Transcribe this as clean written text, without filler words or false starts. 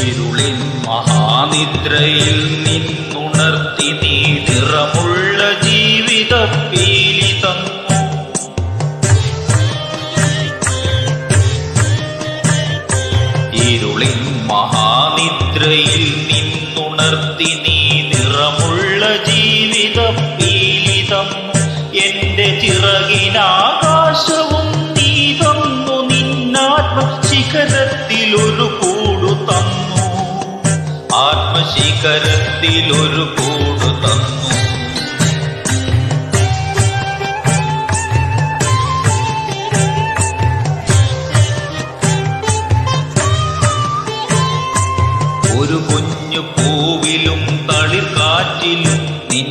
ഇരുളിൻ മഹാനിദ്രയിൽ നിന്നുണർത്തി നീ നിറമുള്ള ജീവിത പീലി തന്നു. ഇരുളിൻ മഹാനിദ്രയിൽ നിന്നുണർത്തി നീ നിറമുള്ള ജീവിത പീലി തന്നു. എന്റെ ചിറകിനാകാശവും നീ തന്നു. നിന്നാത്മശിഖരത്തിലൊരു കൂടു തന്നു. ആത്മശിഖരത്തിലൊരു കൂടു തന്നു. ഒരു കുഞ്ഞു പൂവിലും തളിർക്കാറ്റിലും നിൻ